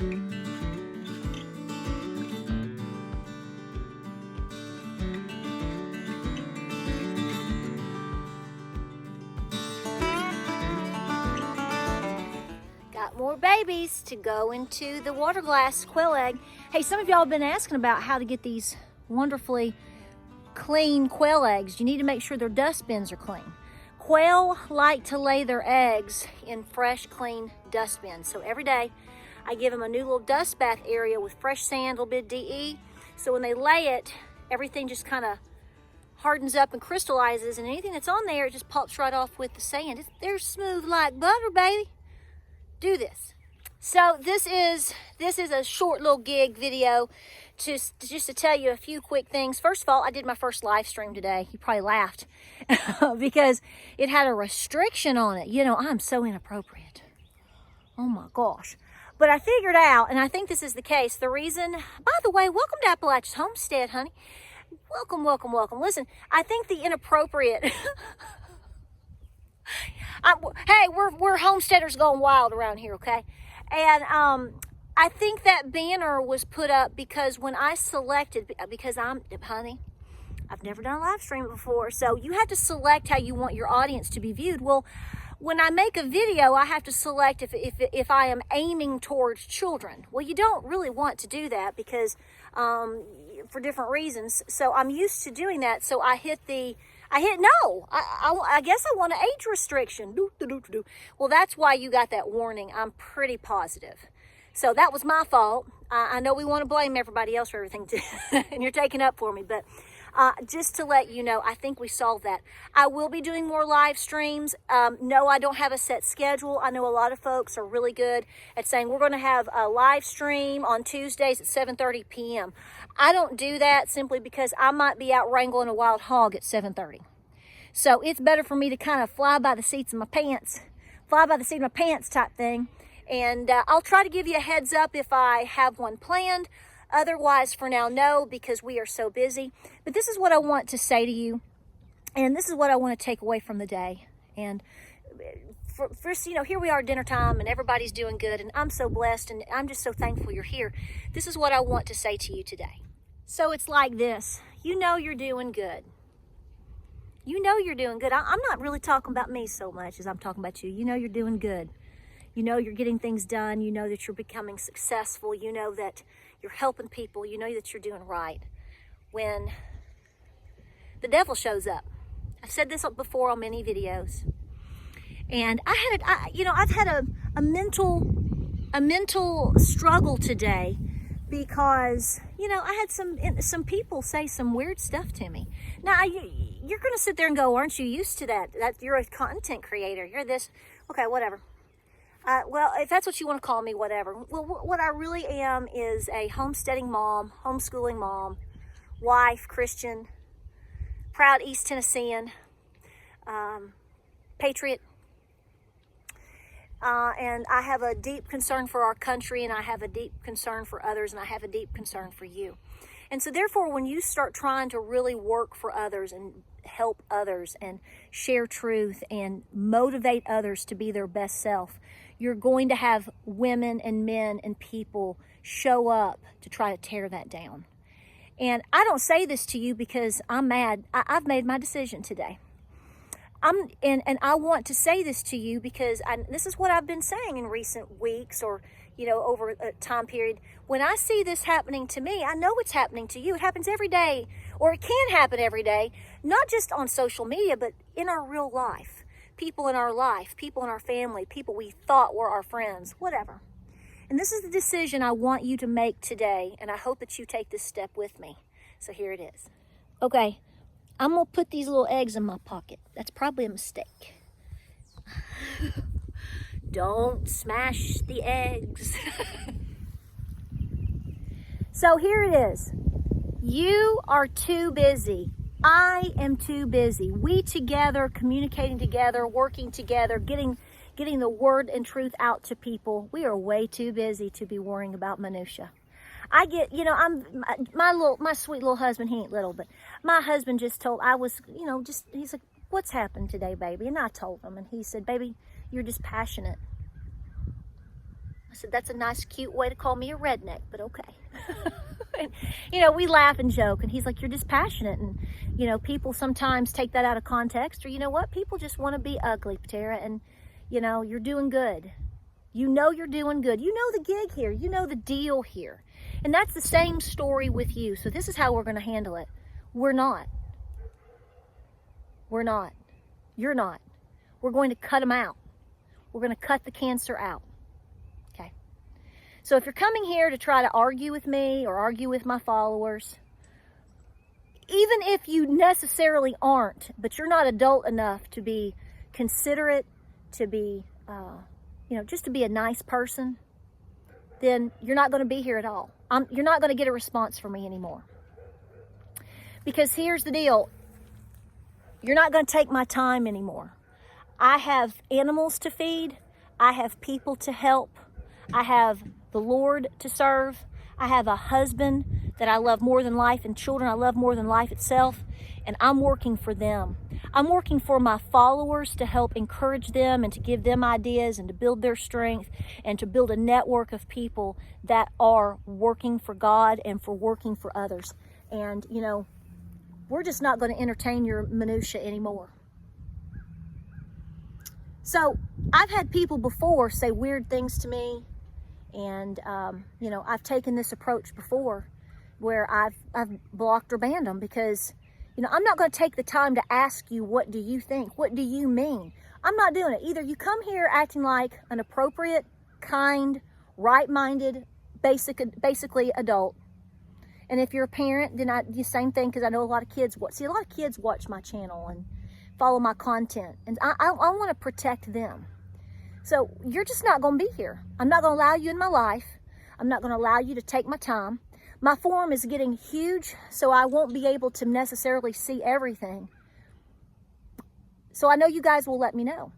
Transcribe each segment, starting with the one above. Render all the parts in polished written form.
Got more babies to go into the water glass quail egg. Hey, some of y'all have been asking about how to get these wonderfully clean quail eggs. You need to make sure their dust bins are clean. Quail like to lay their eggs in fresh, clean dust bins. So every day I give them a new little dust bath area with fresh sand, a little bit of DE. So when they lay it, everything just kind of hardens up and crystallizes, and anything that's on there, it just pops right off with the sand. They're smooth like butter, baby. Do this. So this is a short little gig video just to tell you a few quick things. First of all, I did my first live stream today. You probably laughed because it had a restriction on it. You know, I'm so inappropriate. Oh my gosh. But I figured out, and I think this is the case, the reason, by the way, welcome to Appalachia's Homestead, honey. Welcome, welcome, welcome. Listen, I think the inappropriate... hey, we're homesteaders going wild around here, okay? And I think that banner was put up because when I selected, because honey, I've never done a live stream before, so you have to select how you want your audience to be viewed. Well, when I make a video, I have to select if I am aiming towards children. Well, you don't really want to do that because for different reasons. So I'm used to doing that. So I hit no. I guess I want an age restriction. Well, that's why you got that warning. I'm pretty positive. So that was my fault. I know we want to blame everybody else for everything, and you're taking up for me. But just to let you know, I think we solved that. I will be doing more live streams. No, I don't have a set schedule. I know a lot of folks are really good at saying we're going to have a live stream on Tuesdays at 7:30 p.m. I don't do that simply because I might be out wrangling a wild hog at 7:30. So it's better for me to kind of fly by the seat of my pants type thing. And I'll try to give you a heads up if I have one planned. Otherwise, for now, no, because we are so busy. But this is what I want to say to you, and this is what I want to take away from the day. And first, you know, here we are, dinner time, and everybody's doing good, and I'm so blessed, and I'm just so thankful you're here. This is what I want to say to you today. So it's like this. You know you're doing good. You know you're doing good. I'm not really talking about me so much as I'm talking about you. You know you're doing good. You know you're getting things done. You know that you're becoming successful. You know that you're helping people. You know that you're doing right. When the devil shows up. I've said this before on many videos. And I've had a mental struggle today because, you know, I had some people say some weird stuff to me. Now, you're going to sit there and go, aren't you used to that? That you're a content creator. You're this. Okay, whatever. Well, if that's what you want to call me, whatever. Well, what I really am is a homesteading mom, homeschooling mom, wife, Christian, proud East Tennessean, patriot. And I have a deep concern for our country, and I have a deep concern for others, and I have a deep concern for you. And so therefore, when you start trying to really work for others and help others and share truth and motivate others to be their best self, you're going to have women and men and people show up to try to tear that down. And I don't say this to you because I'm mad. I've made my decision today. And I want to say this to you because this is what I've been saying in recent weeks or, you know, over a time period. When I see this happening to me, I know it's happening to you. It happens every day, or it can happen every day, not just on social media, but in our real life. People in our life, people in our family, people we thought were our friends, whatever. And this is the decision I want you to make today, and I hope that you take this step with me. So here it is. Okay, I'm going to put these little eggs in my pocket. That's probably a mistake. Don't smash the eggs. So here it is. You are too busy. I am too busy. We together, communicating together, working together, getting the word and truth out to people. We are way too busy to be worrying about minutia. I get, you know, my sweet little husband, he ain't little, but my husband he's like, what's happened today, baby? And I told him, and he said, baby, you're just passionate. I said, that's a nice, cute way to call me a redneck, but okay. And, you know, we laugh and joke, and he's like, you're dispassionate. And, you know, people sometimes take that out of context, or you know what? People just want to be ugly, Patera, and, you know, you're doing good. You know you're doing good. You know the gig here. You know the deal here. And that's the same story with you. So this is how we're going to handle it. We're not. We're not. You're not. We're going to cut them out. We're going to cut the cancer out. Okay? So if you're coming here to try to argue with me or argue with my followers, even if you necessarily aren't, but you're not adult enough to be considerate, to be, you know, just to be a nice person, then you're not going to be here at all. You're not going to get a response from me anymore. Because here's the deal. You're not going to take my time anymore. I have animals to feed. I have people to help. I have the Lord to serve. I have a husband that I love more than life, and children I love more than life itself. And I'm working for them. I'm working for my followers to help encourage them and to give them ideas and to build their strength and to build a network of people that are working for God and for working for others. And, you know, we're just not going to entertain your minutia anymore. So I've had people before say weird things to me, and you know, I've taken this approach before where I've blocked or banned them because, you know, I'm not going to take the time to ask you, what do you think? What do you mean? I'm not doing it. Either you come here acting like an appropriate, kind, right-minded, basically adult. And if you're a parent, then I do the same thing, because I know a lot of kids watch. See, a lot of kids watch my channel and follow my content. And I want to protect them. So you're just not going to be here. I'm not going to allow you in my life. I'm not going to allow you to take my time. My forum is getting huge, so I won't be able to necessarily see everything. So I know you guys will let me know.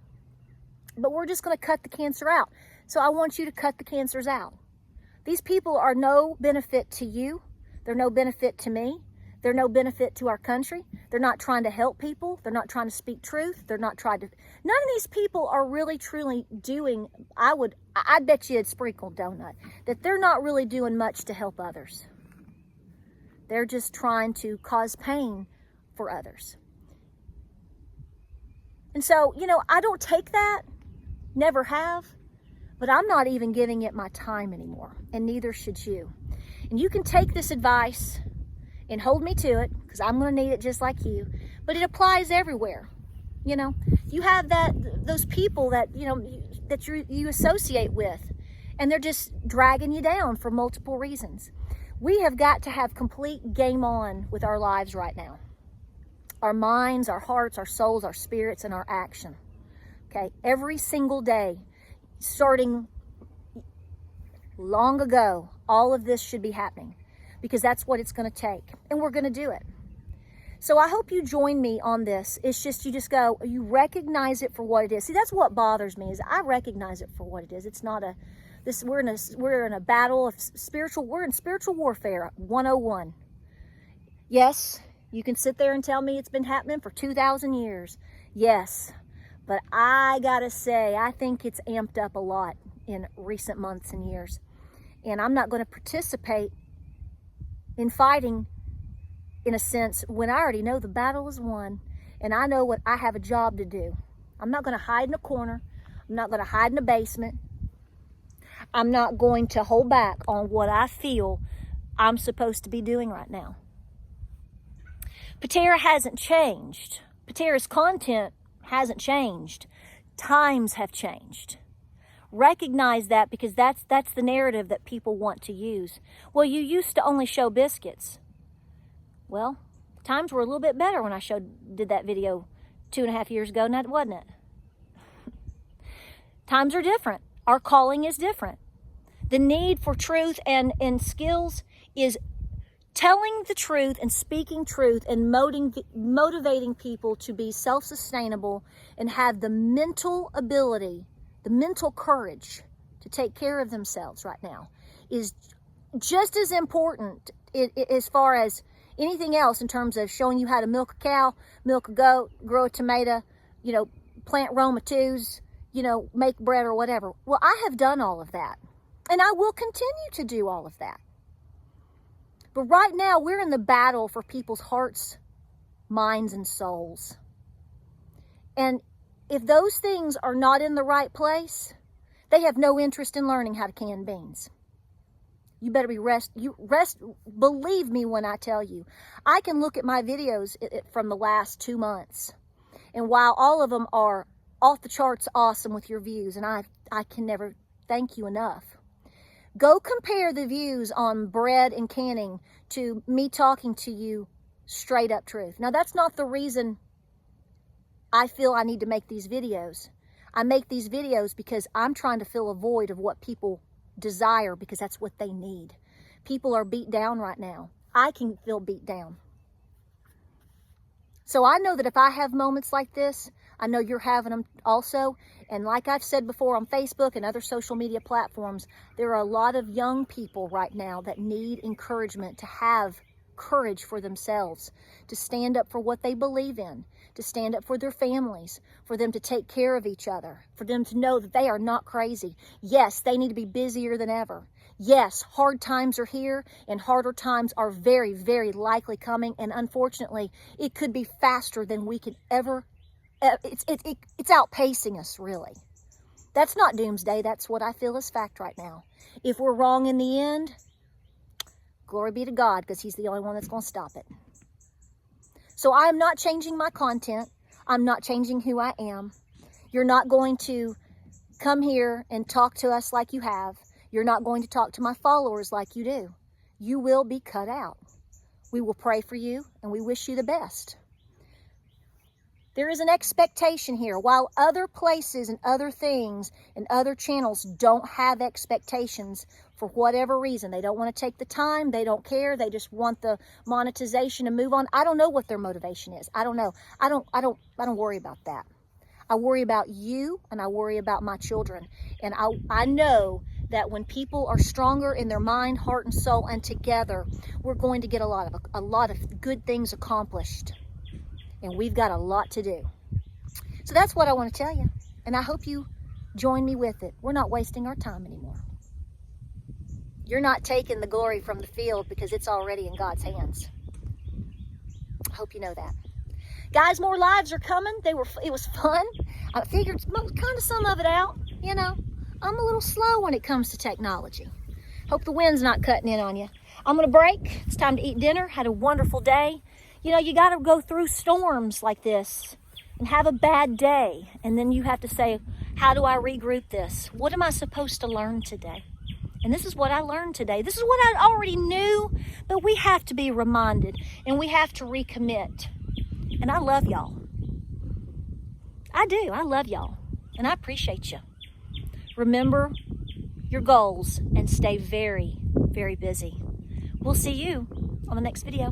But we're just going to cut the cancer out. So I want you to cut the cancers out. These people are no benefit to you. They're no benefit to me. They're no benefit to our country. They're not trying to help people. They're not trying to speak truth. They're not trying to... None of these people are really, truly doing... I bet you it's sprinkled donut. That they're not really doing much to help others. They're just trying to cause pain for others. And so, you know, I don't take that. Never have. But I'm not even giving it my time anymore. And neither should you. And you can take this advice and hold me to it, because I'm going to need it just like you. But it applies everywhere. You know, you have those people that, you know, that you associate with, and they're just dragging you down for multiple reasons. We have got to have complete game on with our lives right now. Our minds, our hearts, our souls, our spirits, and our action. Okay, every single day, starting long ago, all of this should be happening, because that's what it's going to take, and we're going to do it. So I hope you join me on this. It's just, you recognize it for what it is. See, that's what bothers me, is I recognize it for what it is. It's not we're in a battle of we're in spiritual warfare 101. Yes, you can sit there and tell me it's been happening for 2,000 years. Yes, but I gotta say, I think it's amped up a lot in recent months and years. And I'm not going to participate in fighting, in a sense, when I already know the battle is won, and I know what I have a job to do. I'm not going to hide in a corner. I'm not going to hide in a basement. I'm not going to hold back on what I feel I'm supposed to be doing right now. Patera hasn't changed. Patera's content hasn't changed. Times have changed. Recognize that, because that's the narrative that people want to use. Well, you used to only show biscuits. Well, times were a little bit better when I did that video 2.5 years ago, wasn't it? Times are different. Our calling is different. The need for truth and skills is telling the truth and speaking truth and motivating people to be self-sustainable and have the mental ability, the mental courage to take care of themselves right now is just as important as far as anything else, in terms of showing you how to milk a cow, milk a goat, grow a tomato, you know, plant Roma 2s, you know, make bread or whatever. Well, I have done all of that. And I will continue to do all of that. But right now, we're in the battle for people's hearts, minds, and souls. And if those things are not in the right place, they have no interest in learning how to can beans. You better be rest. Believe me when I tell you. I can look at my videos from the last 2 months. And while all of them are off the charts awesome with your views, and I can never thank you enough. Go compare the views on bread and canning to me talking to you straight up truth. Now, that's not the reason I feel I need to make these videos. I make these videos because I'm trying to fill a void of what people desire, because that's what they need. People are beat down right now. I can feel beat down. So I know that if I have moments like this, I know you're having them also. And like I've said before on Facebook and other social media platforms, there are a lot of young people right now that need encouragement to have courage for themselves, to stand up for what they believe in, to stand up for their families, for them to take care of each other, for them to know that they are not crazy. Yes, they need to be busier than ever. Yes, hard times are here, and harder times are very, very likely coming. And unfortunately, it could be faster than we could ever. It's outpacing us, really. That's not doomsday. That's what I feel is fact right now. If we're wrong in the end, glory be to God, because he's the only one that's going to stop it. So I am not changing my content. I'm not changing who I am. You're not going to come here and talk to us like you have. You're not going to talk to my followers like you do. You will be cut out. We will pray for you, and we wish you the best. There is an expectation here. While other places and other things and other channels don't have expectations for whatever reason, they don't want to take the time, they don't care, they just want the monetization and move on. I don't know what their motivation is. I don't know. I don't worry about that. I worry about you, and I worry about my children. And I know that when people are stronger in their mind, heart, and soul, and together, we're going to get a lot of good things accomplished. And we've got a lot to do. So that's what I want to tell you. And I hope you join me with it. We're not wasting our time anymore. You're not taking the glory from the field because it's already in God's hands. I hope you know that. Guys, more lives are coming. It was fun. I figured kind of some of it out. You know, I'm a little slow when it comes to technology. Hope the wind's not cutting in on you. I'm going to break. It's time to eat dinner. Had a wonderful day. You know, you got to go through storms like this and have a bad day. And then you have to say, how do I regroup this? What am I supposed to learn today? And this is what I learned today. This is what I already knew, but we have to be reminded and we have to recommit. And I love y'all. I do. I love y'all. And I appreciate you. Remember your goals and stay very, very busy. We'll see you on the next video.